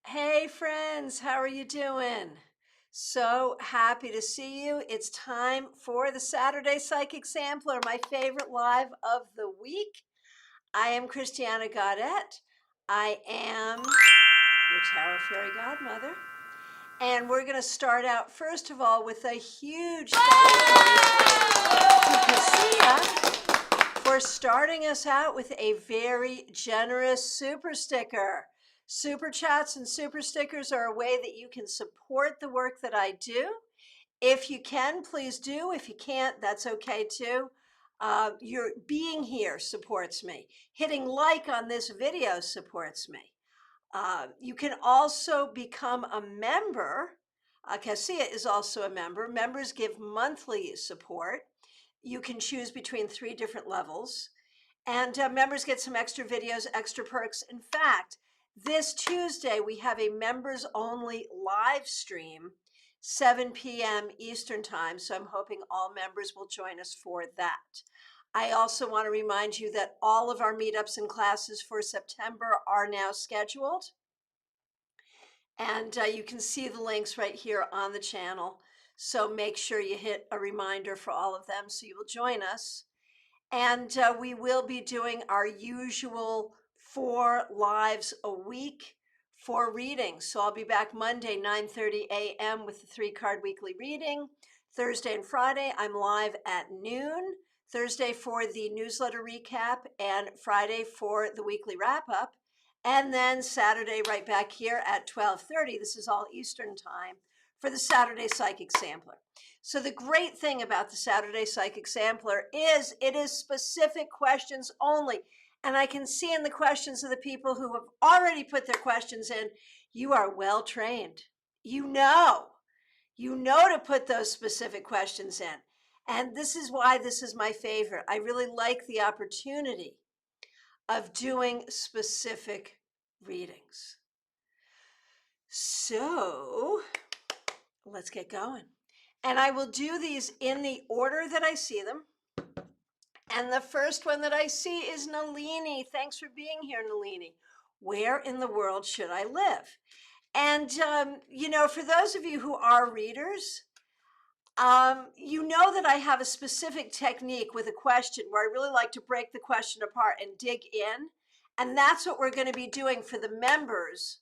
Hey friends, how are you doing? So happy to see you. It's time for the Saturday Psychic Sampler, my favorite live of the week. I am Christiana Gaudet. I am your Tarot Fairy Godmother. And we're going to start out, first of all, with a huge thank you to Cassia for starting us out with a very generous super sticker. Super chats and super stickers are a way that you can support the work that I do. If you can, please do. If you can't, that's okay too. Your being here supports me. Hitting like on this video supports me. You can also become a member. Cassia is also a member. Members give monthly support. You can choose between 3 different levels. And members get some extra videos, extra perks. In fact, this Tuesday, we have a members only live stream, 7 p.m. Eastern time. So I'm hoping all members will join us for that. I also want to remind you that all of our meetups and classes for September are now scheduled. And you can see the links right here on the channel. So make sure you hit a reminder for all of them so you will join us. And we will be doing our usual 4 lives a week for readings. So I'll be back Monday, 9:30 a.m. with the 3-card weekly reading. Thursday and Friday, I'm live at noon. Thursday for the newsletter recap and Friday for the weekly wrap-up. And then Saturday right back here at 12:30. This is all Eastern time for the Saturday Psychic Sampler. So the great thing about the Saturday Psychic Sampler is it is specific questions only. And I can see in the questions of the people who have already put their questions in, you are well trained. You know to put those specific questions in. And this is why this is my favorite. I really like the opportunity of doing specific readings. So let's get going. And I will do these in the order that I see them. And the first one that I see is Nalini. Thanks for being here, Nalini. Where in the world should I live? And, for those of you who are readers, you know that I have a specific technique with a question where I really like to break the question apart and dig in. And that's what we're going to be doing for the members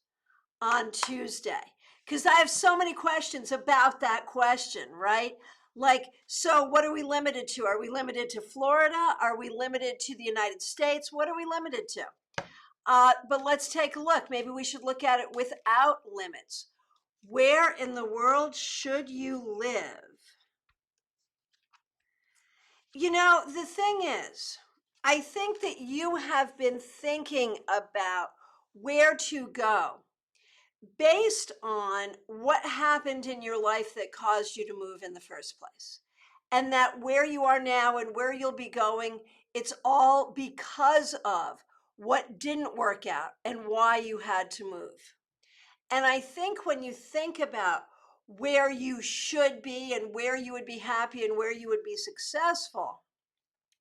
on Tuesday. Because I have so many questions about that question, right? Like, so what are we limited to? Are we limited to Florida? Are we limited to the United States? What are we limited to? But let's take a look. Maybe we should look at it without limits. Where in the world should you live? The thing is, I think that you have been thinking about where to go based on what happened in your life that caused you to move in the first place. And that where you are now and where you'll be going, it's all because of what didn't work out and why you had to move. And I think when you think about where you should be and where you would be happy and where you would be successful,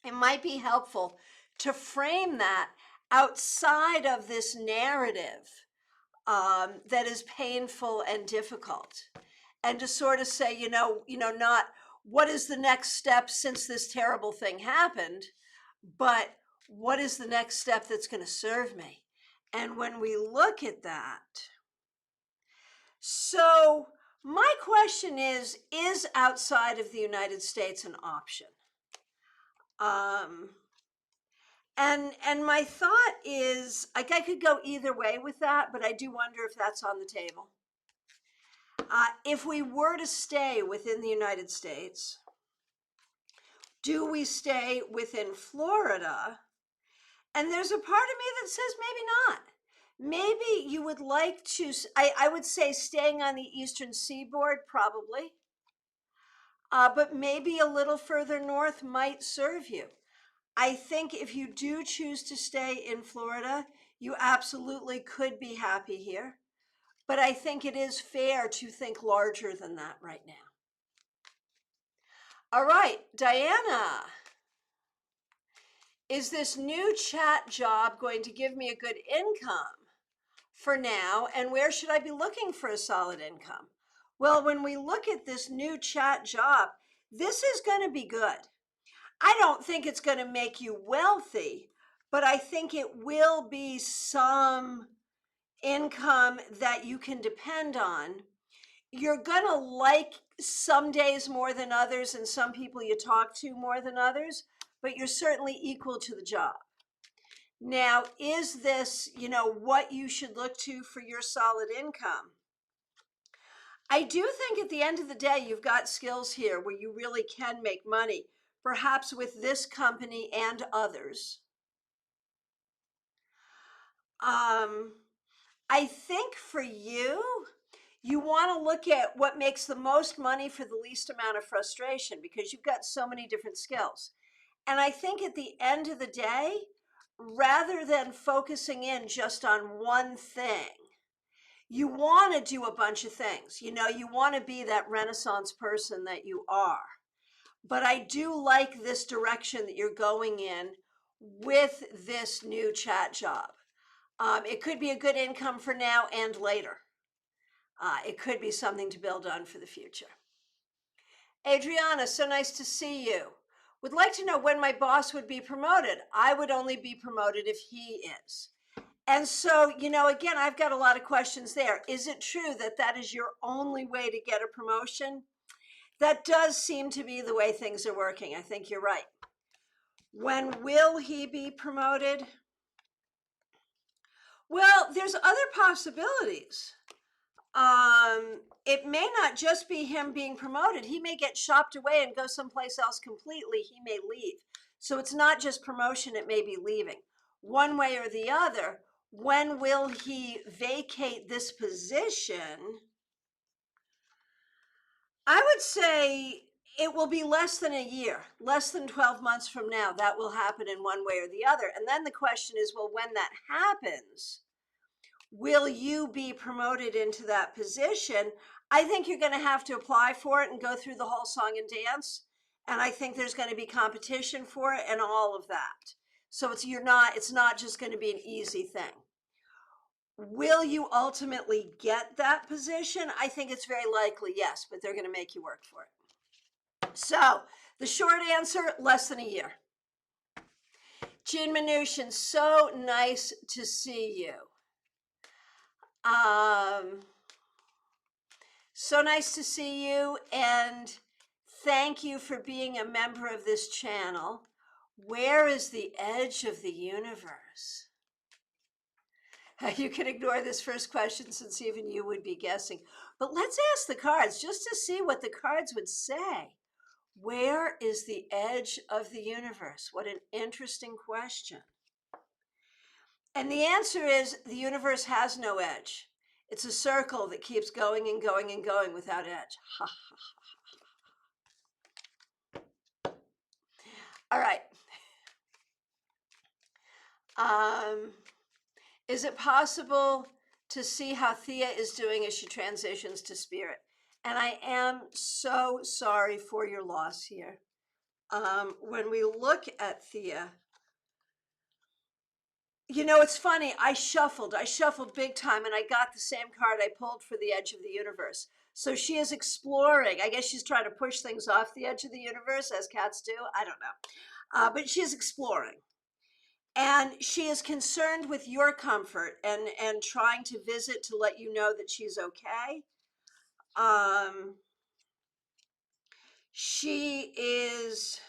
it might be helpful to frame that outside of this narrative that is painful and difficult, and to sort of say, not what is the next step since this terrible thing happened, but what is the next step that's going to serve me? And when we look at that, so my question is outside of the United States an option? And my thought is, like, I could go either way with that, but I do wonder if that's on the table. If we were to stay within the United States, do we stay within Florida? And there's a part of me that says maybe not. Maybe you would like to, I would say staying on the Eastern Seaboard, probably. But maybe a little further north might serve you. I think if you do choose to stay in Florida, you absolutely could be happy here. But I think it is fair to think larger than that right now. All right, Diana, is this new chat job going to give me a good income for now, and where should I be looking for a solid income? Well, when we look at this new chat job, this is going to be good. I don't think it's going to make you wealthy, but I think it will be some income that you can depend on. You're going to like some days more than others and some people you talk to more than others, but you're certainly equal to the job. Now, is this, what you should look to for your solid income? I do think at the end of the day, you've got skills here where you really can make money, perhaps with this company and others. I think for you, you want to look at what makes the most money for the least amount of frustration because you've got so many different skills. And I think at the end of the day, rather than focusing in just on one thing, you want to do a bunch of things. You want to be that Renaissance person that you are. But I do like this direction that you're going in with this new chat job. It could be a good income for now and later. It could be something to build on for the future. Adriana, so nice to see you. Would like to know when my boss would be promoted. I would only be promoted if he is. And so, again, I've got a lot of questions there. Is it true that that is your only way to get a promotion? That does seem to be the way things are working. I think you're right. When will he be promoted? Well, there's other possibilities. It may not just be him being promoted. He may get shopped away and go someplace else completely. He may leave. So it's not just promotion, it may be leaving. One way or the other, when will he vacate this position? I would say it will be less than a year, less than 12 months from now. That will happen in one way or the other. And then the question is, well, when that happens, will you be promoted into that position? I think you're going to have to apply for it and go through the whole song and dance. And I think there's going to be competition for it and all of that. So it's not just going to be an easy thing. Will you ultimately get that position? I think it's very likely, yes, but they're going to make you work for it. So the short answer, less than a year. Jean Mnuchin, so nice to see you. So nice to see you, and thank you for being a member of this channel. Where is the edge of the universe? You can ignore this first question since even you would be guessing. But let's ask the cards just to see what the cards would say. Where is the edge of the universe? What an interesting question. And the answer is the universe has no edge. It's a circle that keeps going and going and going without edge. All right. Is it possible to see how Thea is doing as she transitions to spirit? And I am so sorry for your loss here. When we look at Thea, it's funny. I shuffled big time, and I got the same card I pulled for the edge of the universe. So she is exploring. I guess she's trying to push things off the edge of the universe, as cats do. I don't know. But she's exploring. And she is concerned with your comfort and trying to visit to let you know that she's okay. She is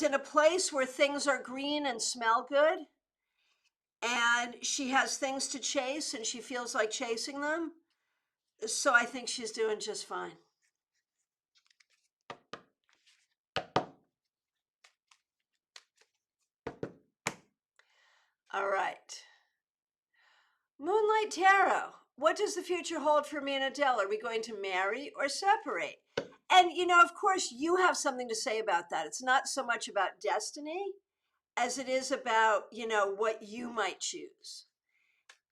in a place where things are green and smell good. And she has things to chase and she feels like chasing them. So I think she's doing just fine. All right. Moonlight Tarot. What does the future hold for me and Adele? Are we going to marry or separate? And, of course, you have something to say about that. It's not so much about destiny as it is about, what you might choose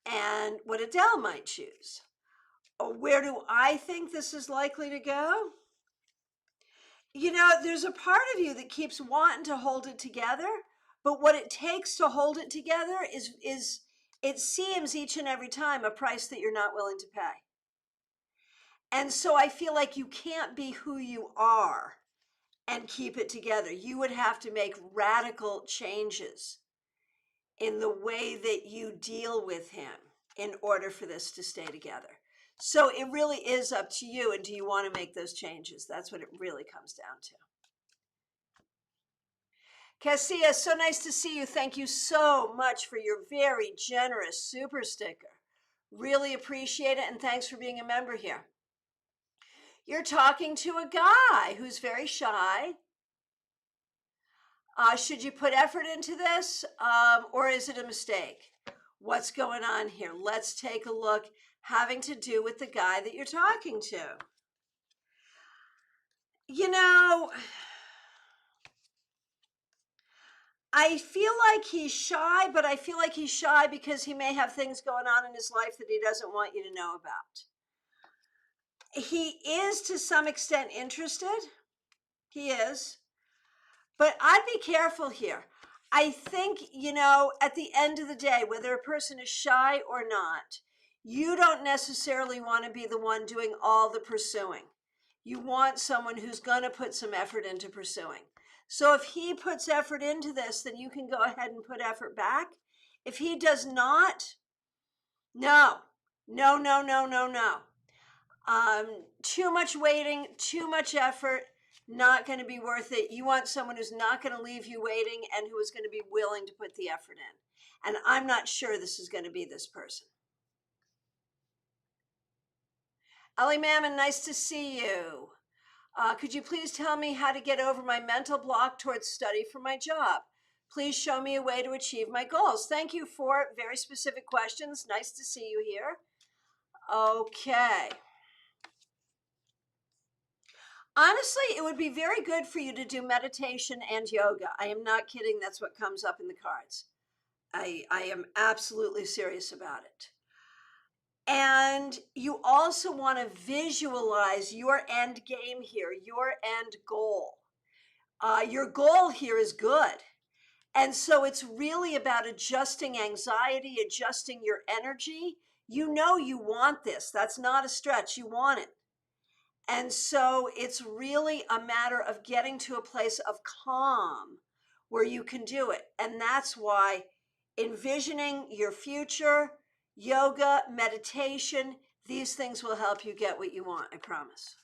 and what Adele might choose. Where do I think this is likely to go? There's a part of you that keeps wanting to hold it together, But what it takes to hold it together is it seems each and every time a price that you're not willing to pay. And so I feel like you can't be who you are and keep it together. You would have to make radical changes in the way that you deal with him in order for this to stay together. So it really is up to you. And do you want to make those changes? That's what it really comes down to. Cassia, so nice to see you. Thank you so much for your very generous super sticker. Really appreciate it. And thanks for being a member here. You're talking to a guy who's very shy. Should you put effort into this, or is it a mistake? What's going on here? Let's take a look, having to do with the guy that you're talking to. You know, I feel like he's shy, but I feel like he's shy because he may have things going on in his life that he doesn't want you to know about. He is to some extent interested. He is. But I'd be careful here. I think, at the end of the day, whether a person is shy or not, you don't necessarily want to be the one doing all the pursuing. You want someone who's going to put some effort into pursuing. So if he puts effort into this, then you can go ahead and put effort back. If he does not, no. Too much waiting, too much effort, not going to be worth it. You want someone who's not going to leave you waiting and who is going to be willing to put the effort in. And I'm not sure this is going to be this person. Ellie Mammon, nice to see you. Could you please tell me how to get over my mental block towards study for my job? Please show me a way to achieve my goals. Thank you for very specific questions. Nice to see you here. Okay. Honestly, it would be very good for you to do meditation and yoga. I am not kidding. That's what comes up in the cards. I am absolutely serious about it. And you also want to visualize your end game here, your end goal. Your goal here is good. And so it's really about adjusting anxiety, adjusting your energy. You know you want this. That's not a stretch. You want it. And so it's really a matter of getting to a place of calm where you can do it. And that's why envisioning your future, yoga, meditation, these things will help you get what you want, I promise.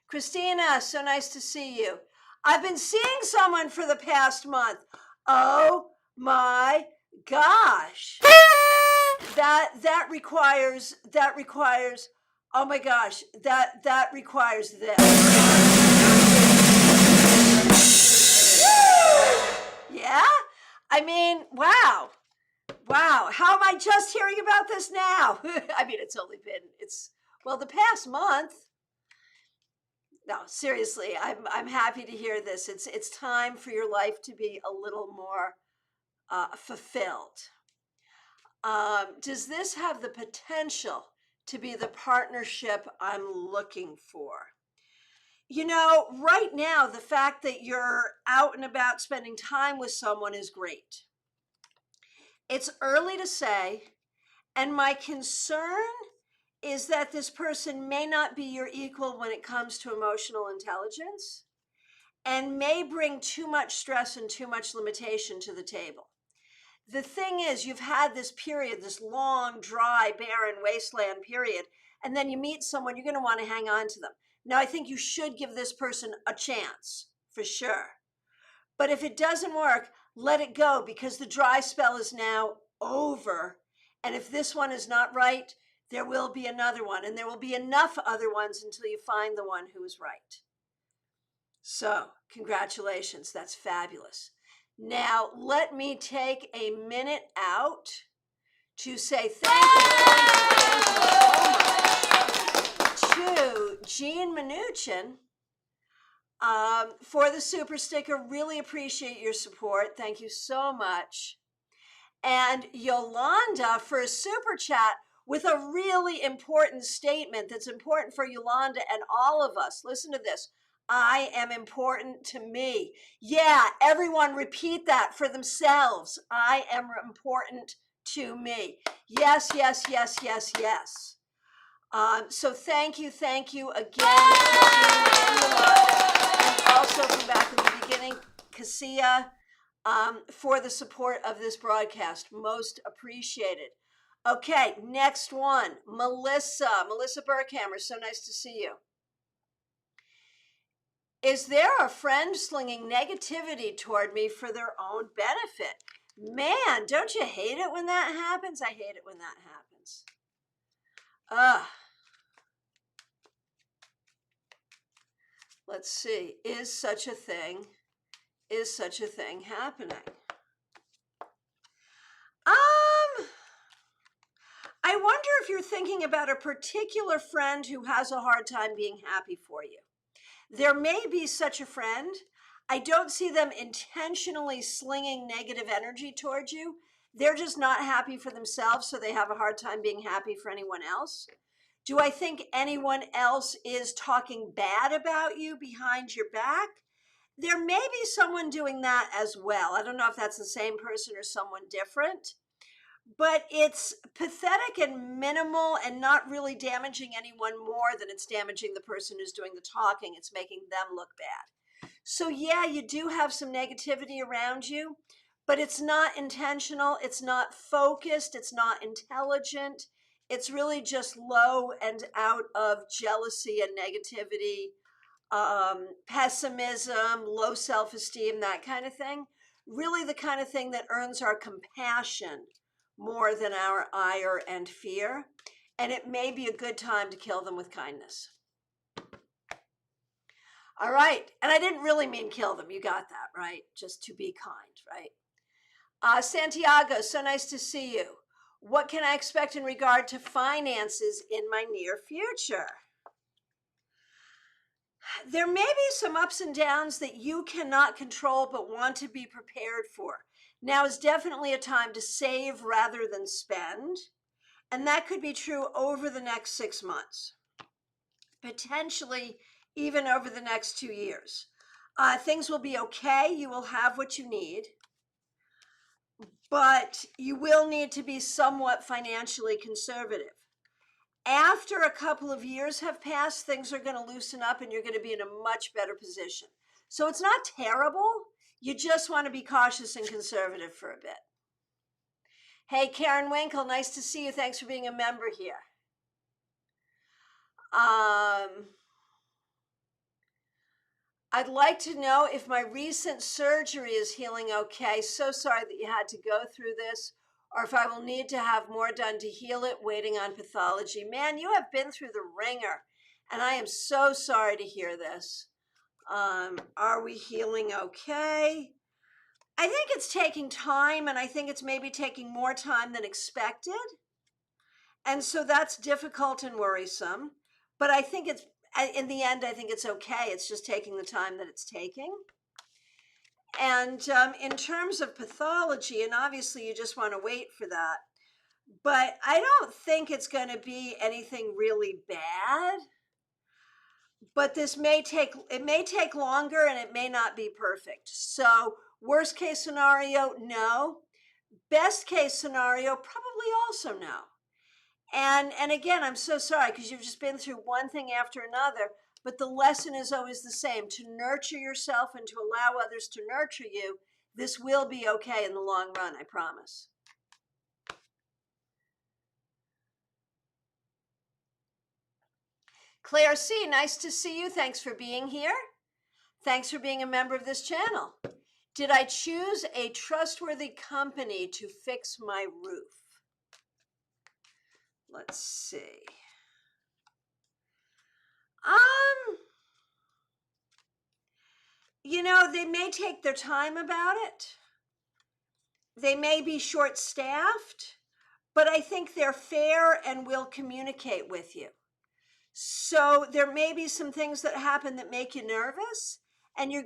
Christina, so nice to see you. I've been seeing someone for the past month. Oh my gosh. That requires, oh my gosh, that requires this. Yeah? I mean, wow. How am I just hearing about this now? I mean, well, the past month. No, seriously, I'm happy to hear this. It's time for your life to be a little more fulfilled. Does this have the potential to be the partnership I'm looking for? Right now, the fact that you're out and about spending time with someone is great. It's early to say, and my concern is that this person may not be your equal when it comes to emotional intelligence and may bring too much stress and too much limitation to the table. The thing is, you've had this period, this long, dry, barren wasteland period, and then you meet someone, you're going to want to hang on to them. Now, I think you should give this person a chance, for sure. But if it doesn't work, let it go, because the dry spell is now over. And if this one is not right, there will be another one, and there will be enough other ones until you find the one who is right. So, congratulations, that's fabulous. Now, let me take a minute out to say thank you to Jean Mnuchin for the super sticker. Really appreciate your support. Thank you so much. And Yolanda for a super chat with a really important statement that's important for Yolanda and all of us. Listen to this. I am important to me. Yeah, everyone repeat that for themselves. I am important to me. Yes, yes, yes, yes, yes. So thank you again for being in the live, and also from back in the beginning, Cassia, for the support of this broadcast. Most appreciated. Okay, next one, Melissa Burkhammer. So nice to see you. Is there a friend slinging negativity toward me for their own benefit? Man, don't you hate it when that happens? I hate it when that happens. Let's see. Is such a thing happening? I wonder if you're thinking about a particular friend who has a hard time being happy for you. There may be such a friend. I don't see them intentionally slinging negative energy towards you. They're just not happy for themselves, so they have a hard time being happy for anyone else. Do I think anyone else is talking bad about you behind your back? There may be someone doing that as well. I don't know if that's the same person or someone different, but it's pathetic and minimal and not really damaging anyone more than it's damaging the person who's doing the talking. It's making them look bad. So yeah, you do have some negativity around you, but it's not intentional. It's not focused. It's not intelligent. It's really just low and out of jealousy and negativity, pessimism, low self-esteem, that kind of thing. Really the kind of thing that earns our compassion more than our ire and fear. And it may be a good time to kill them with kindness. All right. And I didn't really mean kill them. You got that, right? Just to be kind, right? Santiago, so nice to see you. What can I expect in regard to finances in my near future? There may be some ups and downs that you cannot control but want to be prepared for. Now is definitely a time to save rather than spend, and that could be true over the next 6 months, potentially even over the next 2 years. Things will be okay. You will have what you need, but you will need to be somewhat financially conservative. After a couple of years have passed, things are going to loosen up and you're going to be in a much better position. So it's not terrible. You just want to be cautious and conservative for a bit. Hey, Karen Winkle, nice to see you. Thanks for being a member here. I'd like to know if my recent surgery is healing okay. So sorry that you had to go through this, or if I will need to have more done to heal it, waiting on pathology. Man, you have been through the ringer, and I am so sorry to hear this. Are we healing okay? I think it's taking time, and I think it's maybe taking more time than expected. And so that's difficult and worrisome. But I think it's, in the end, I think it's okay. It's just taking the time that it's taking. And in terms of pathology, and obviously you just want to wait for that, but I don't think it's going to be anything really bad. But it may take longer, and it may not be perfect. So worst case scenario, no. Best case scenario, probably also no. And again, I'm so sorry because you've just been through one thing after another, but the lesson is always the same: to nurture yourself and to allow others to nurture you. This will be okay in the long run, I promise. Claire C., nice to see you. Thanks for being here. Thanks for being a member of this channel. Did I choose a trustworthy company to fix my roof? Let's see. You know, they may take their time about it. They may be short-staffed, but I think they're fair and will communicate with you. So there may be some things that happen that make you nervous, and you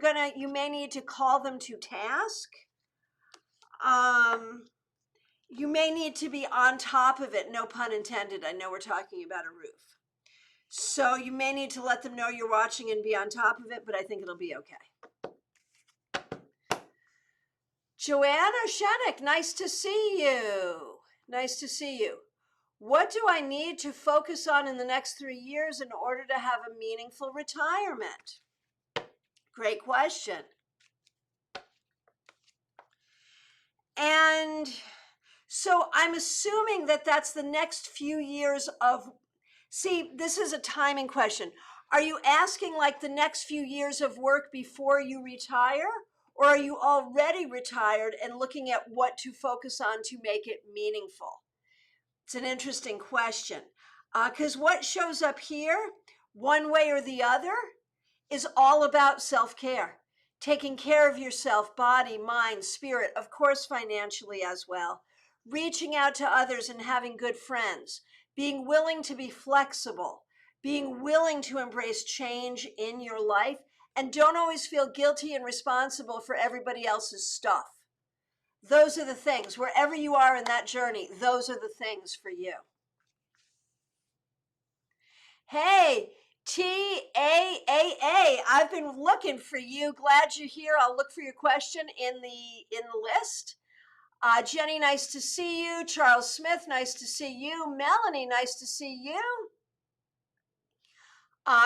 may need to call them to task. You may need to be on top of it, no pun intended. I know we're talking about a roof. So you may need to let them know you're watching and be on top of it, but I think it'll be okay. Joanna Shattuck, nice to see you. Nice to see you. What do I need to focus on in the next 3 years in order to have a meaningful retirement? Great question. And so I'm assuming that that's the next few years of, see, this is a timing question. Are you asking like the next few years of work before you retire? Or are you already retired and looking at what to focus on to make it meaningful? It's an interesting question. Because what shows up here, one way or the other, is all about self-care. Taking care of yourself, body, mind, spirit, of course, financially as well. Reaching out to others and having good friends. Being willing to be flexible. Being willing to embrace change in your life. And don't always feel guilty and responsible for everybody else's stuff. Those are the things. Wherever you are in that journey, those are the things for you. Hey, TAAA, I've been looking for you. Glad you're here. I'll look for your question in the list. Jenny, nice to see you. Charles Smith, nice to see you. Melanie, nice to see you.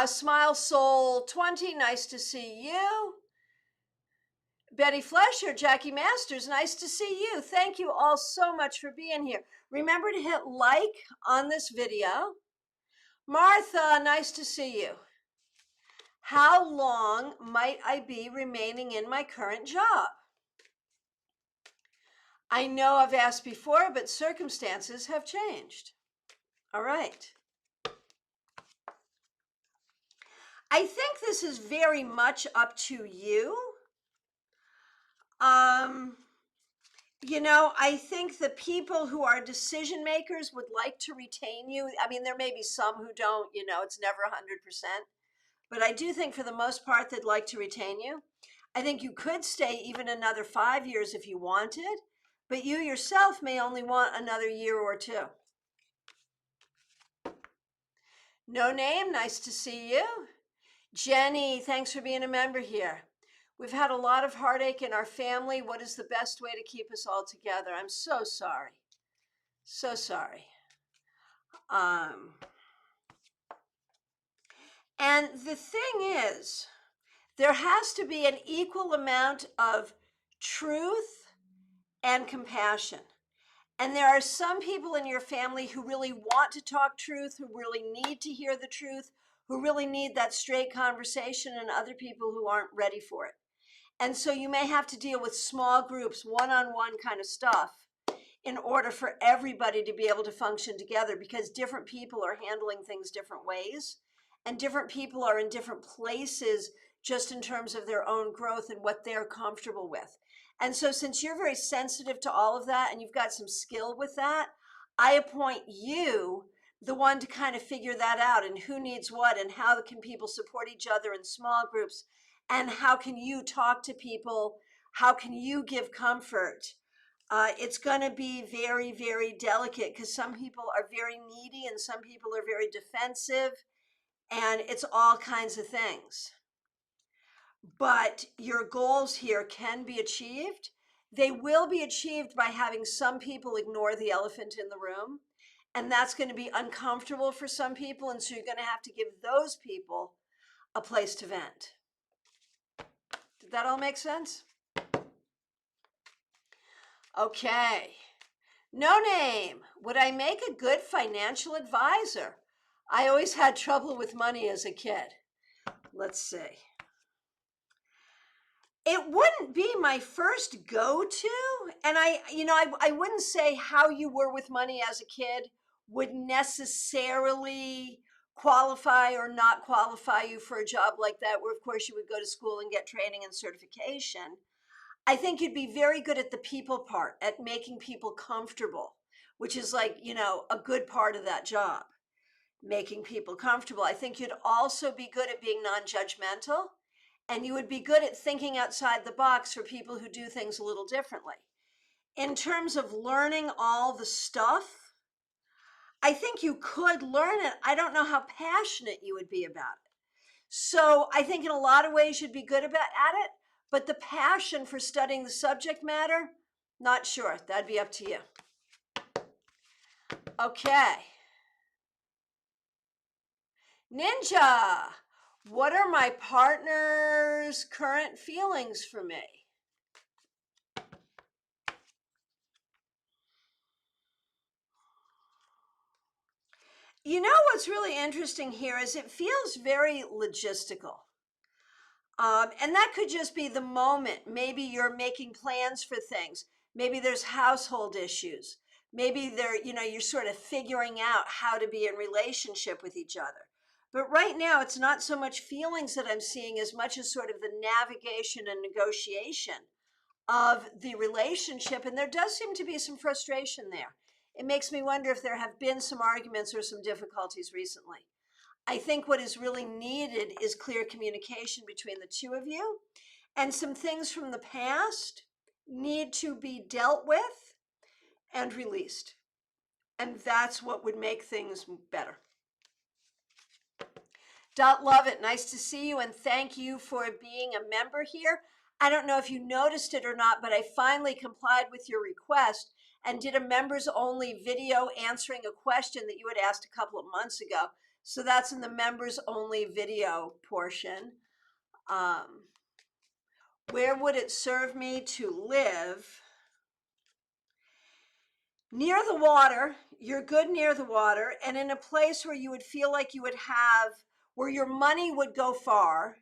Smile Soul 20, nice to see you. Betty Flesher, Jackie Masters, nice to see you. Thank you all so much for being here. Remember to hit like on this video. Martha, nice to see you. How long might I be remaining in my current job? I know I've asked before, but circumstances have changed. All right. I think this is very much up to you. I think the people who are decision makers would like to retain you. I mean, there may be some who don't, it's never 100%. But I do think for the most part, they'd like to retain you. I think you could stay even another 5 years if you wanted, but you yourself may only want another year or two. No name, nice to see you. Jenny, thanks for being a member here. We've had a lot of heartache in our family. What is the best way to keep us all together? I'm so sorry. So sorry. And the thing is, there has to be an equal amount of truth and compassion. And there are some people in your family who really want to talk truth, who really need to hear the truth, who really need that straight conversation, and other people who aren't ready for it. And so you may have to deal with small groups, one-on-one kind of stuff, in order for everybody to be able to function together, because different people are handling things different ways, and different people are in different places just in terms of their own growth and what they're comfortable with. And so since you're very sensitive to all of that and you've got some skill with that, I appoint you the one to kind of figure that out, and who needs what, and how can people support each other in small groups, and how can you talk to people, how can you give comfort. It's going to be very, very delicate because some people are very needy and some people are very defensive, and it's all kinds of things. But your goals here can be achieved. They will be achieved by having some people ignore the elephant in the room. And that's going to be uncomfortable for some people. And so you're going to have to give those people a place to vent. Did that all make sense? Okay. No name. Would I make a good financial advisor? I always had trouble with money as a kid. Let's see. It wouldn't be my first go-to, and I wouldn't say how you were with money as a kid would necessarily qualify or not qualify you for a job like that, where of course you would go to school and get training and certification. I think you'd be very good at the people part, at making people comfortable, which is like, a good part of that job, making people comfortable. I think you'd also be good at being non-judgmental. And you would be good at thinking outside the box for people who do things a little differently. In terms of learning all the stuff, I think you could learn it. I don't know how passionate you would be about it. So I think in a lot of ways you'd be good at it, but the passion for studying the subject matter, not sure. That'd be up to you. Okay. Ninja, what are my partner's current feelings for me? You know what's really interesting here is it feels very logistical. And that could just be the moment. Maybe you're making plans for things. Maybe there's household issues. Maybe you're sort of figuring out how to be in relationship with each other. But right now, it's not so much feelings that I'm seeing as much as sort of the navigation and negotiation of the relationship. And there does seem to be some frustration there. It makes me wonder if there have been some arguments or some difficulties recently. I think what is really needed is clear communication between the two of you, and some things from the past need to be dealt with and released. And that's what would make things better. Dot love it. Nice to see you, and thank you for being a member here. I don't know if you noticed it or not, but I finally complied with your request and did a members only video answering a question that you had asked a couple of months ago. So that's in the members only video portion. Where would it serve me to live? Near the water. You're good near the water, and in a place where you would feel like you would have, where your money would go far,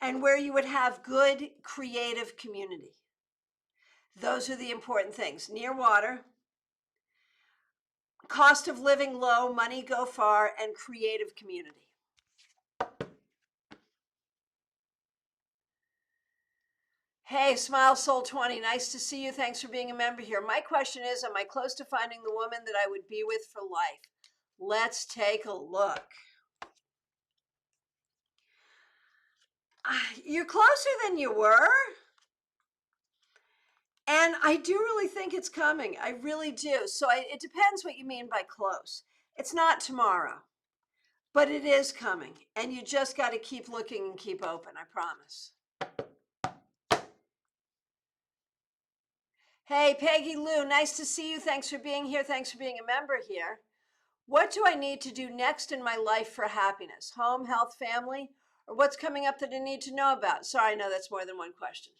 and where you would have good creative community. Those are the important things. Near water, cost of living low, money go far, and creative community. Hey, Smile Soul 20, nice to see you. Thanks for being a member here. My question is, am I close to finding the woman that I would be with for life? Let's take a look. You're closer than you were. And I do really think it's coming. I really do. So it depends what you mean by close. It's not tomorrow, but it is coming. And you just got to keep looking and keep open, I promise. Hey, Peggy Lou, nice to see you. Thanks for being here. Thanks for being a member here. What do I need to do next in my life for happiness? Home, health, family, or what's coming up that I need to know about? Sorry, I know that's more than one question.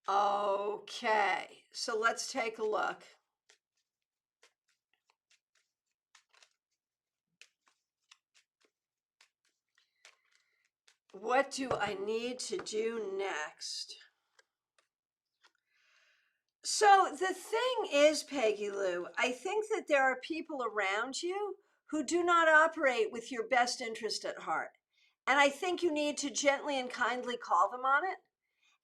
Okay, so let's take a look. What do I need to do next? So the thing is, Peggy Lou, I think that there are people around you who do not operate with your best interest at heart. And I think you need to gently and kindly call them on it.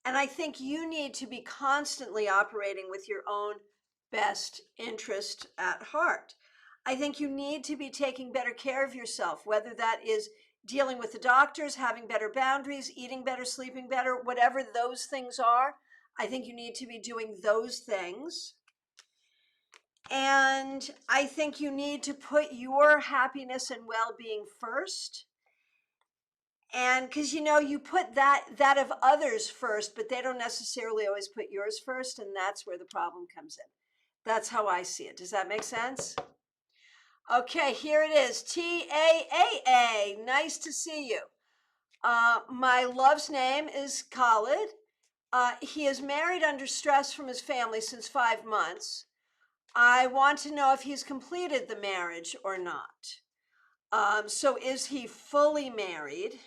And I think you need to be constantly operating with your own best interest at heart. I think you need to be taking better care of yourself, whether that is dealing with the doctors, having better boundaries, eating better, sleeping better, whatever those things are. I think you need to be doing those things. And I think you need to put your happiness and well-being first. And because you put that of others first, but they don't necessarily always put yours first, and that's where the problem comes in. That's how I see it. Does that make sense? Okay, here it is. TAAA. Nice to see you. My love's name is Khalid. He is married under stress from his family since 5 months. I want to know if he's completed the marriage or not. So is he fully married?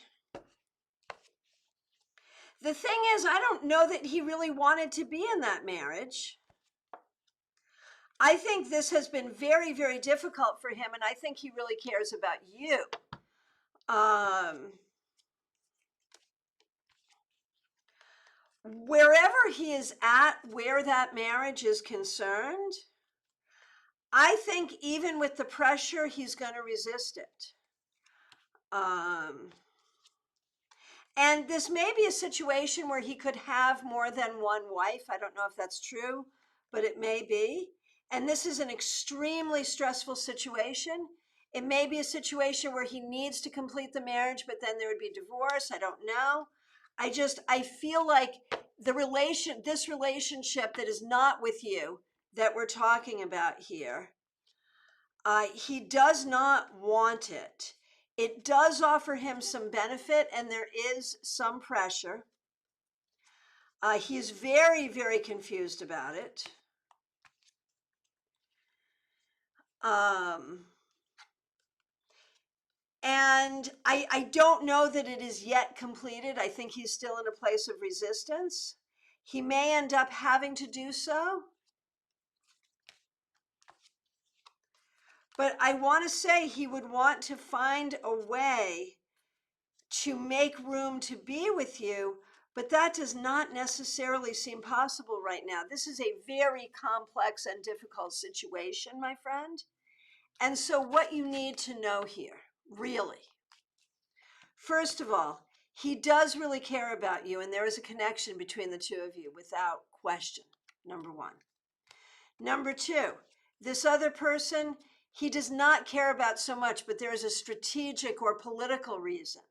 The thing is, I don't know that he really wanted to be in that marriage. I think this has been very, very difficult for him, and I think he really cares about you. Wherever he is at, where that marriage is concerned, I think even with the pressure, he's going to resist it. And this may be a situation where he could have more than one wife. I don't know if that's true, but it may be. And this is an extremely stressful situation. It may be a situation where he needs to complete the marriage, but then there would be divorce. I don't know. I feel like this relationship that is not with you that we're talking about here, he does not want it. It does offer him some benefit, and there is some pressure. He's very, very confused about it. And I don't know that it is yet completed. I think he's still in a place of resistance. He may end up having to do so. But I want to say he would want to find a way to make room to be with you, but that does not necessarily seem possible right now. This is a very complex and difficult situation, my friend. And so what you need to know here, really, first of all, he does really care about you, and there is a connection between the two of you without question, number one. Number two, this other person, he does not care about so much, but there is a strategic or political reason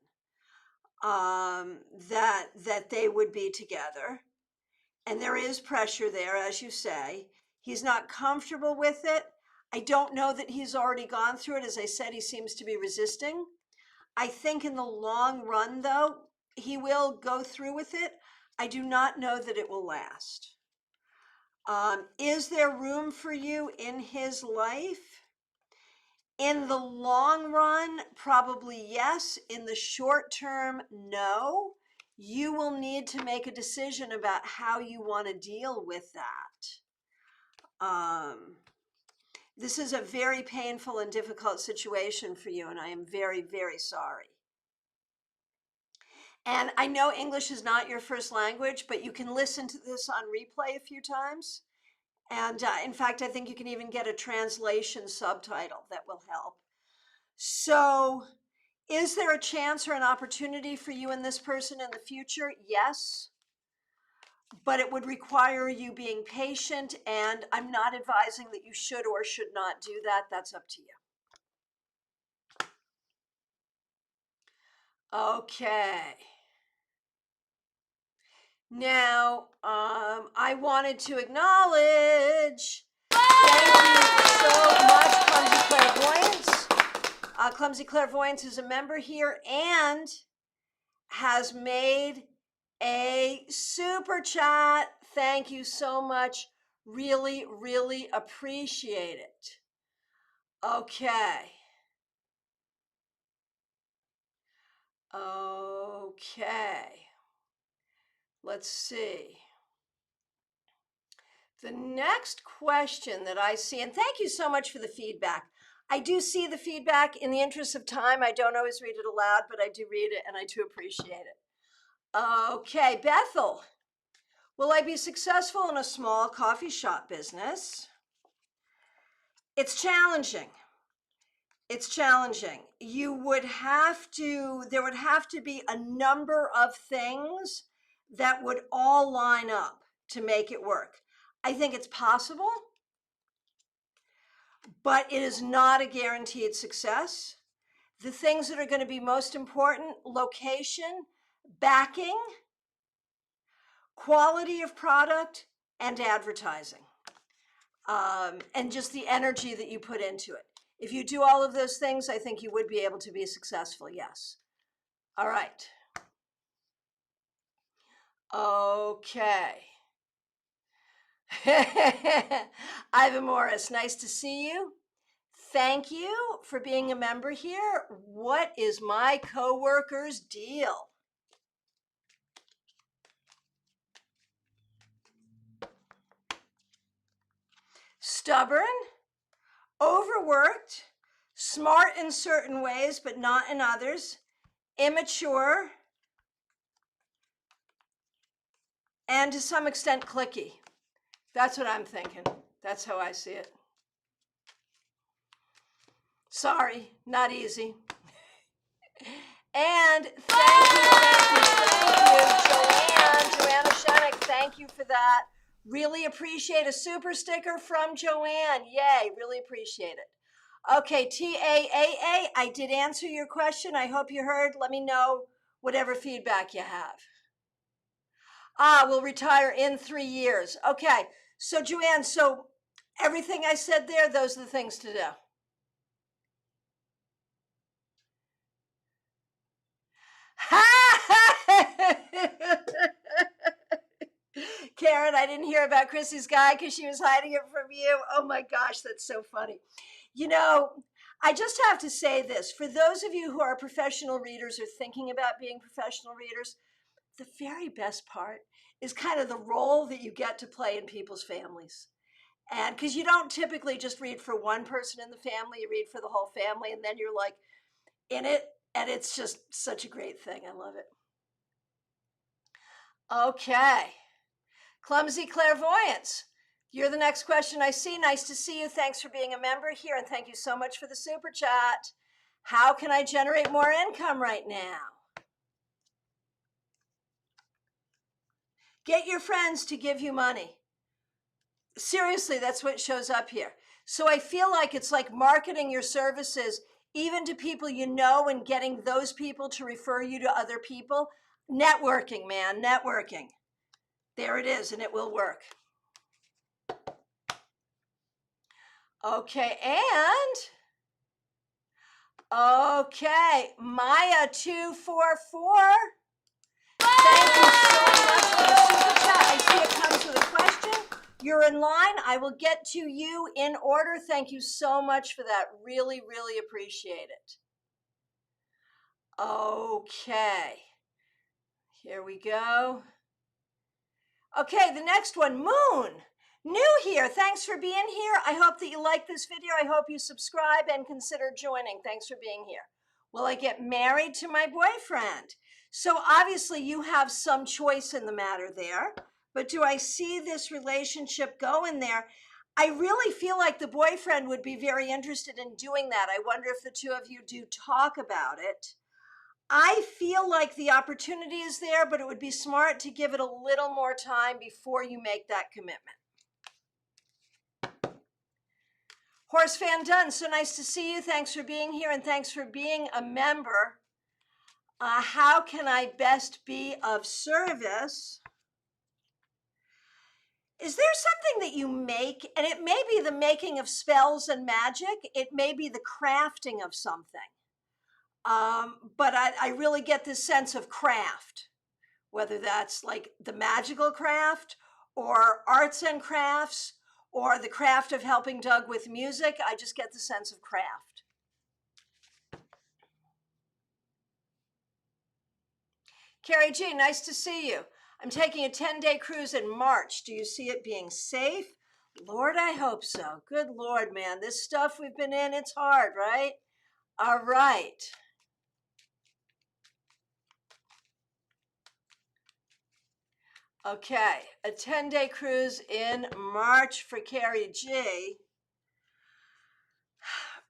that they would be together. And there is pressure there, as you say. He's not comfortable with it. I don't know that he's already gone through it. As I said, he seems to be resisting. I think in the long run, though, he will go through with it. I do not know that it will last. Is there room for you in his life? In the long run, probably yes. In the short term, no. You will need to make a decision about how you want to deal with that. This is a very painful and difficult situation for you, and I am very, very sorry. And I know English is not your first language, but you can listen to this on replay a few times. And in fact, I think you can even get a translation subtitle that will help. So, is there a chance or an opportunity for you and this person in the future? Yes. But it would require you being patient, and I'm not advising that you should or should not do that. That's up to you. Okay. Now, I wanted to acknowledge, thank you so much, Clumsy Clairvoyance. Clumsy Clairvoyance is a member here and has made a super chat. Thank you so much. Really, really appreciate it. Okay. Okay. Let's see. The next question that I see, and thank you so much for the feedback. I do see the feedback. In the interest of time, I don't always read it aloud, but I do read it and I do appreciate it. Okay, Bethel. Will I be successful in a small coffee shop business? It's challenging. It's challenging. There would have to be a number of things that would all line up to make it work. I think it's possible, but it is not a guaranteed success. The things that are going to be most important: location, backing, quality of product, and advertising. And just the energy that you put into it. If you do all of those things, I think you would be able to be successful, yes. All right. Okay. Ivan Morris, nice to see you. Thank you for being a member here. What is my coworker's deal? Stubborn, overworked, smart in certain ways, but not in others, immature, and to some extent cliquey. That's what I'm thinking. That's how I see it. Sorry, not easy. And thank you that. Really appreciate a super sticker from Joanne. Yay, really appreciate it. Okay, TAAA, I did answer your question. I hope you heard. Let me know whatever feedback you have. We'll retire in 3 years. Okay, so Joanne, so everything I said there, those are the things to do. Karen, I didn't hear about Chrissy's guy because she was hiding it from you. Oh my gosh, that's so funny. You know, I just have to say this. For those of you who are professional readers or thinking about being professional readers, the very best part is kind of the role that you get to play in people's families. And because you don't typically just read for one person in the family, you read for the whole family, and then you're like in it, and it's just such a great thing. I love it. Okay. Clumsy Clairvoyance. You're the next question I see. Nice to see you. Thanks for being a member here, and thank you so much for the super chat. How can I generate more income right now? Get your friends to give you money. Seriously, that's what shows up here. So I feel like it's like marketing your services even to people you know and getting those people to refer you to other people. Networking, man, networking. There it is, and it will work. Okay, and okay, Maya 244. Thank you so much for the super chat. I see it comes with a question. You're in line. I will get to you in order. Thank you so much for that. Really, really appreciate it. Okay. Here we go. Okay, the next one, Moon. New here. Thanks for being here. I hope that you like this video. I hope you subscribe and consider joining. Thanks for being here. Will I get married to my boyfriend? So obviously you have some choice in the matter there, but do I see this relationship going there? I really feel like the boyfriend would be very interested in doing that. I wonder if the two of you do talk about it. I feel like the opportunity is there, but it would be smart to give it a little more time before you make that commitment. Horse Fan Dunn, so nice to see you. Thanks for being here and thanks for being a member. How can I best be of service? Is there something that you make, and it may be the making of spells and magic, it may be the crafting of something. But I really get this sense of craft, whether that's like the magical craft or arts and crafts or the craft of helping Doug with music. I just get the sense of craft. Carrie G, nice to see you. I'm taking a 10-day cruise in March. Do you see it being safe? Lord, I hope so. Good Lord, man. This stuff we've been in, it's hard, right? All right. Okay, a 10-day cruise in March for Carrie G.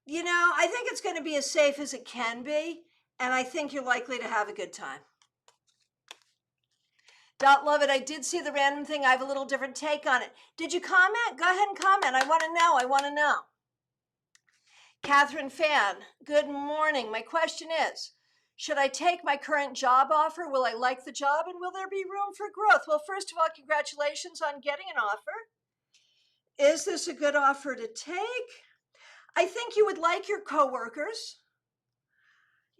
You know, I think it's going to be as safe as it can be, and I think you're likely to have a good time. Dot Love It, I did see the random thing. I have a little different take on it. Did you comment? Go ahead and comment. I want to know. I want to know. Catherine Fan, good morning. My question is, should I take my current job offer? Will I like the job, and will there be room for growth? Well, first of all, congratulations on getting an offer. Is this a good offer to take? I think you would like your coworkers.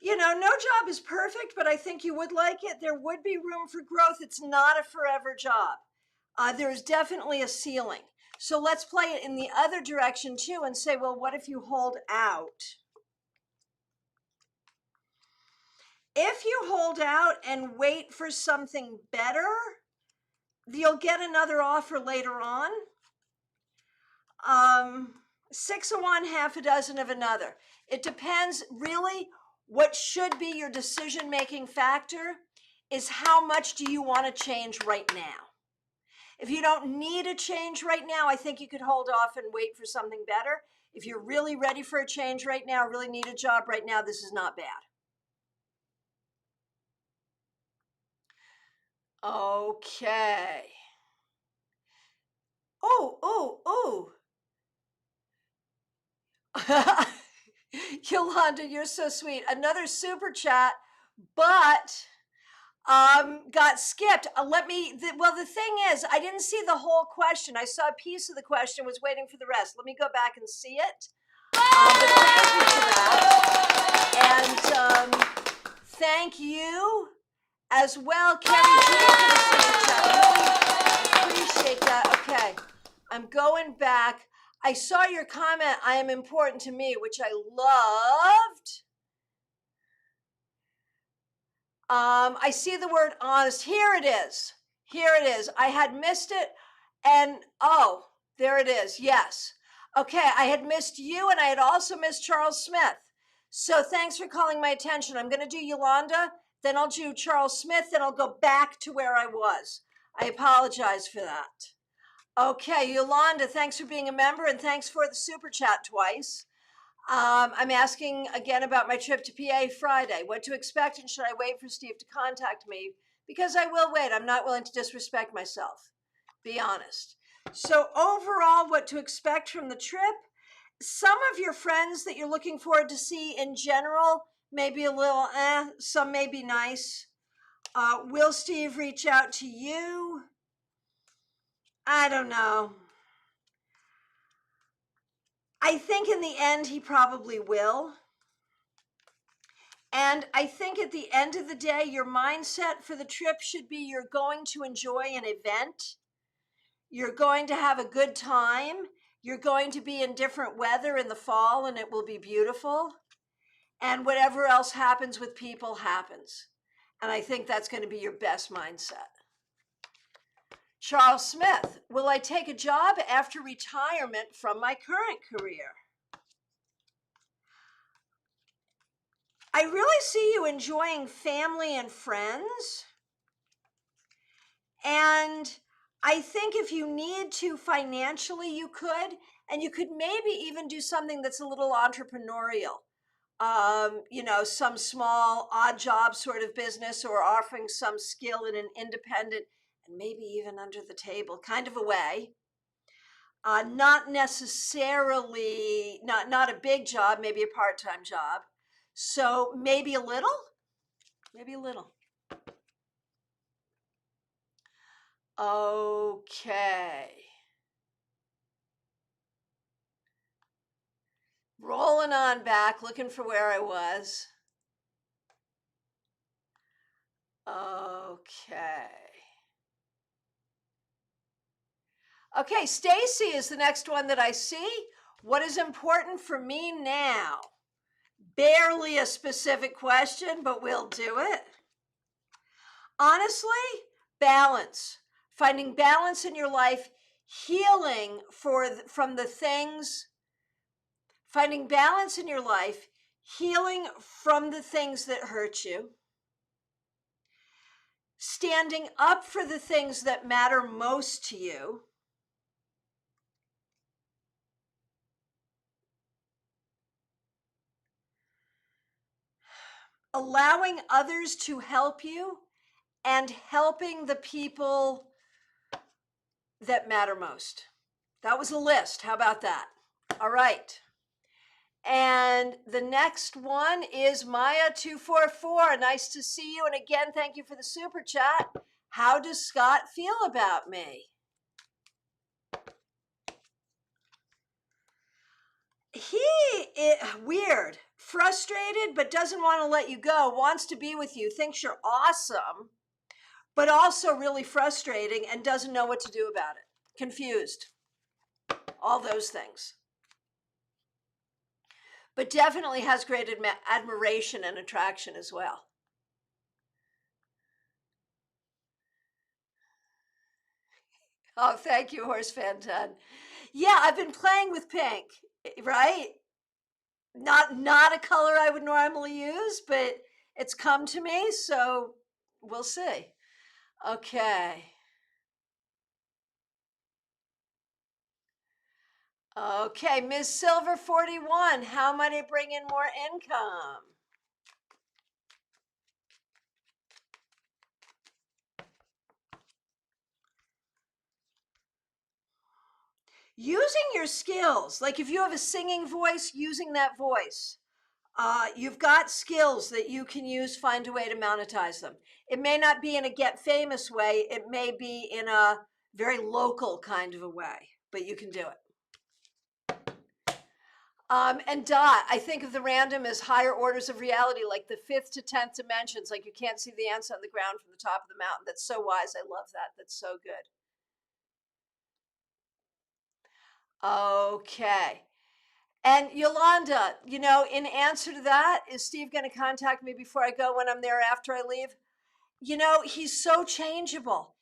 You know, no job is perfect, but I think you would like it. There would be room for growth. It's not a forever job. There's definitely a ceiling. So let's play it in the other direction too and say, well, what if you hold out? If you hold out and wait for something better, you'll get another offer later on. 6 of one, half a dozen of another. It depends really. What should be your decision-making factor is how much do you want to change right now? If you don't need a change right now, I think you could hold off and wait for something better. If you're really ready for a change right now, really need a job right now, this is not bad. Okay. Oh. Yolanda, you're so sweet. Another super chat, but got skipped. The thing is, I didn't see the whole question. I saw a piece of the question, was waiting for the rest. Let me go back and see it. But thank you for that. And thank you as well, Carrie G, for the super chat. Really appreciate that. Okay, I'm going back. I saw your comment, I am important to me, which I loved. I see the word honest. Here it is. Here it is. I had missed it. And oh, there it is. Yes. Okay. I had missed you and I had also missed Charles Smith. So thanks for calling my attention. I'm going to do Yolanda, then I'll do Charles Smith, then I'll go back to where I was. I apologize for that. Okay. Yolanda, thanks for being a member and thanks for the super chat twice. I'm asking again about my trip to PA Friday. What to expect, and should I wait for Steve to contact me? Because I will wait. I'm not willing to disrespect myself. Be honest. So overall, what to expect from the trip? Some of your friends that you're looking forward to see in general may be a little some may be nice. Will Steve reach out to you? I don't know. I think in the end he probably will. And I think at the end of the day, your mindset for the trip should be you're going to enjoy an event. You're going to have a good time. You're going to be in different weather in the fall and it will be beautiful. And whatever else happens with people happens. And I think that's going to be your best mindset. Charles Smith, will I take a job after retirement from my current career? I really see you enjoying family and friends. And I think if you need to financially, you could, and you could maybe even do something that's a little entrepreneurial. Some small odd job sort of business or offering some skill in an independent and maybe even under the table kind of a way. Not necessarily, not a big job, maybe a part-time job. So maybe a little, maybe a little. Okay. Rolling on back, looking for where I was. Okay. Okay, Stacy is the next one that I see. What is important for me now? Barely a specific question, but we'll do it. Honestly, balance. Finding balance in your life, healing from the things, finding balance in your life, healing from the things that hurt you, standing up for the things that matter most to you, allowing others to help you, and helping the people that matter most. That was a list. How about that? All right. And the next one is Maya244. Nice to see you. And again, thank you for the super chat. How does Scott feel about me? Weird, frustrated, but doesn't want to let you go, wants to be with you, thinks you're awesome, but also really frustrating and doesn't know what to do about it. Confused. All those things. But definitely has great admiration and attraction as well. Oh, thank you, Horse Fan 10. Yeah, I've been playing with pink, right? Not a color I would normally use, but it's come to me, so we'll see. Okay. Okay, Ms. Silver 41, how might I bring in more income? Using your skills, like if you have a singing voice, using that voice. You've got skills that you can use, find a way to monetize them. It may not be in a get famous way, it may be in a very local kind of a way, but you can do it. And Dot, I think of the random as higher orders of reality, like the 5th to 10th dimensions, like you can't see the ants on the ground from the top of the mountain. That's so wise. I love that. That's so good. Okay. And Yolanda, in answer to that, is Steve going to contact me before I go when I'm there after I leave? He's so changeable.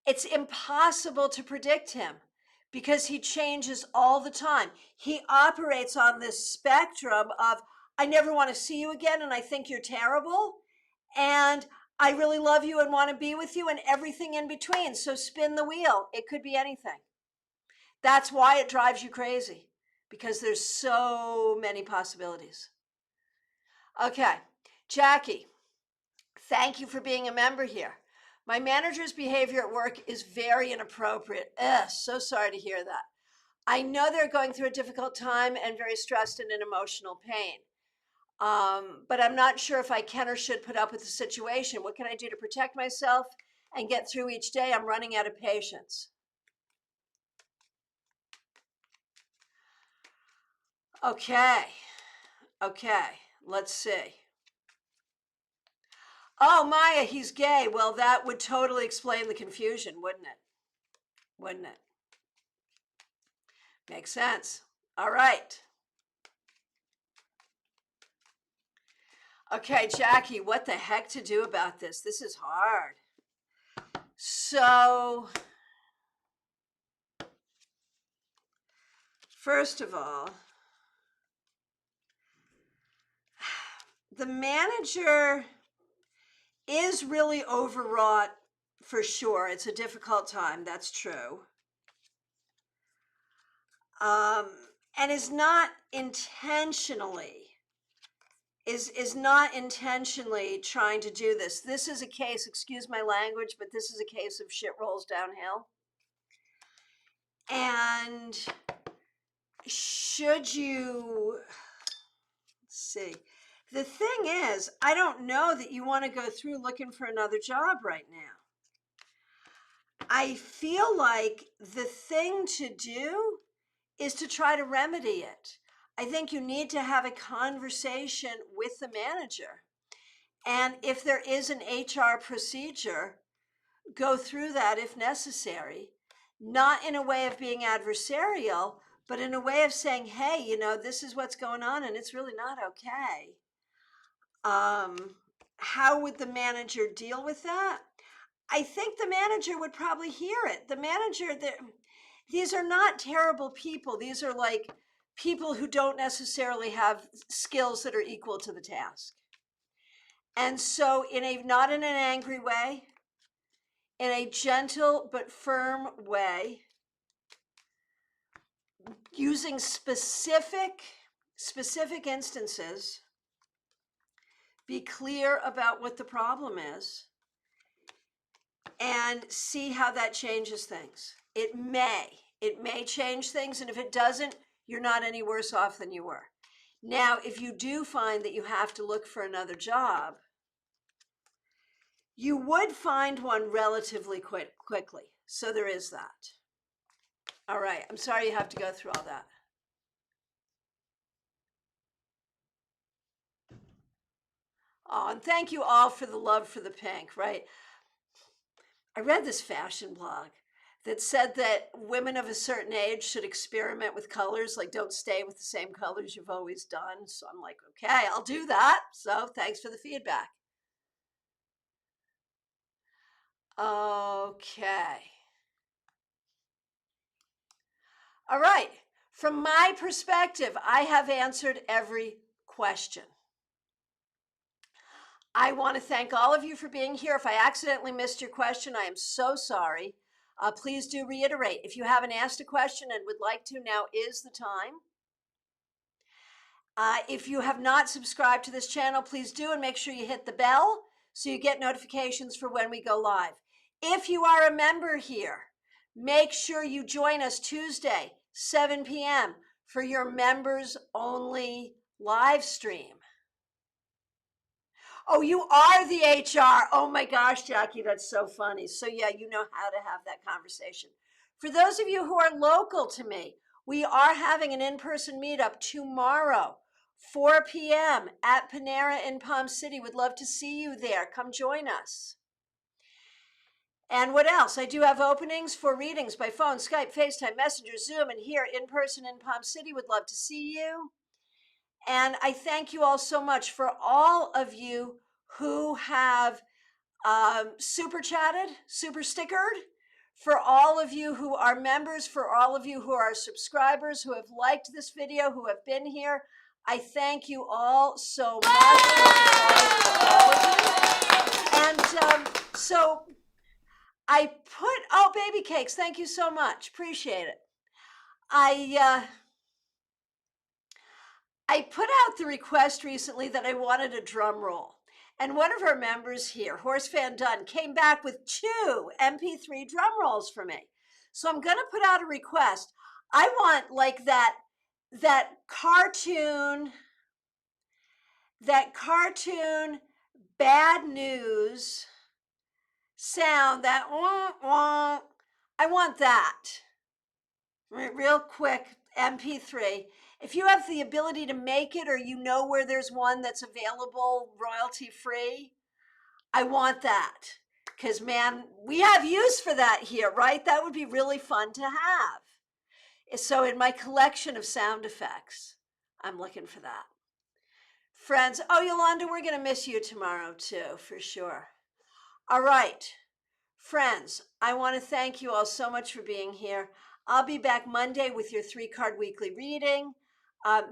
It's impossible to predict him because he changes all the time. He operates on this spectrum of, I never want to see you again and I think you're terrible, and I really love you and want to be with you, and everything in between. So spin the wheel. It could be anything. That's why it drives you crazy, because there's so many possibilities. Okay, Jackie, thank you for being a member here. My manager's behavior at work is very inappropriate. So sorry to hear that. I know they're going through a difficult time and very stressed and in emotional pain. But I'm not sure if I can or should put up with the situation. What can I do to protect myself and get through each day? I'm running out of patience. Okay, let's see. Oh, Maya, he's gay. Well, that would totally explain the confusion, wouldn't it? Wouldn't it? Makes sense. All right. Okay, Jackie, what the heck to do about this? This is hard. So, first of all, the manager is really overwrought for sure. It's a difficult time, that's true. And is not intentionally trying to do this. This is a case, excuse my language, but this is a case of shit rolls downhill. And should you see, the thing is, I don't know that you want to go through looking for another job right now. I feel like the thing to do is to try to remedy it. I think you need to have a conversation with the manager. And if there is an HR procedure, go through that if necessary, not in a way of being adversarial, but in a way of saying, hey, this is what's going on and it's really not okay. How would the manager deal with that? I think the manager would probably hear it. The manager, these are not terrible people. These are like people who don't necessarily have skills that are equal to the task. And so not in an angry way, in a gentle but firm way, using specific instances, be clear about what the problem is, and see how that changes things. It may change things, and if it doesn't, you're not any worse off than you were. Now, if you do find that you have to look for another job, you would find one relatively quickly. So there is that. All right, I'm sorry you have to go through all that. Oh, and thank you all for the love for the pink, right? I read this fashion blog that said that women of a certain age should experiment with colors, like don't stay with the same colors you've always done. So I'm like, okay, I'll do that. So thanks for the feedback. Okay. All right. From my perspective, I have answered every question. I want to thank all of you for being here. If I accidentally missed your question, I am so sorry. Please do reiterate. If you haven't asked a question and would like to, now is the time. If you have not subscribed to this channel, please do, and make sure you hit the bell so you get notifications for when we go live. If you are a member here, make sure you join us Tuesday, 7 p.m. for your members only live stream. Oh, you are the HR. Oh my gosh, Jackie, that's so funny. So yeah, you know how to have that conversation. For those of you who are local to me, we are having an in-person meetup tomorrow, 4 p.m. at Panera in Palm City. Would love to see you there. Come join us. And what else? I do have openings for readings by phone, Skype, FaceTime, Messenger, Zoom, and here in person in Palm City. Would love to see you. And I thank you all so much for all of you who have super chatted, super stickered, for all of you who are members, for all of you who are subscribers, who have liked this video, who have been here. I thank you all so much. And so I put, oh, baby cakes, thank you so much. Appreciate it. I put out the request recently that I wanted a drum roll. And one of our members here, Horst Van Dunn, came back with 2 MP3 drum rolls for me. So I'm going to put out a request. I want like that cartoon bad news sound, that wah, wah. I want that. Real quick, MP3. If you have the ability to make it, or you know where there's one that's available royalty free, I want that. Because man, we have use for that here, right? That would be really fun to have. So in my collection of sound effects, I'm looking for that. Friends, oh, Yolanda, we're going to miss you tomorrow too, for sure. All right. Friends, I want to thank you all so much for being here. I'll be back Monday with your 3-card weekly reading.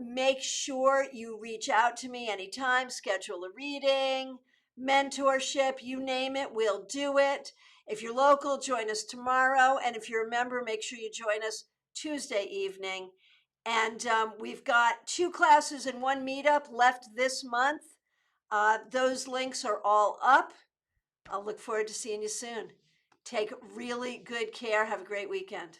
Make sure you reach out to me anytime, schedule a reading, mentorship, you name it, we'll do it. If you're local, join us tomorrow. And if you're a member, make sure you join us Tuesday evening. And we've got 2 classes and 1 meetup left this month. Those links are all up. I'll look forward to seeing you soon. Take really good care. Have a great weekend.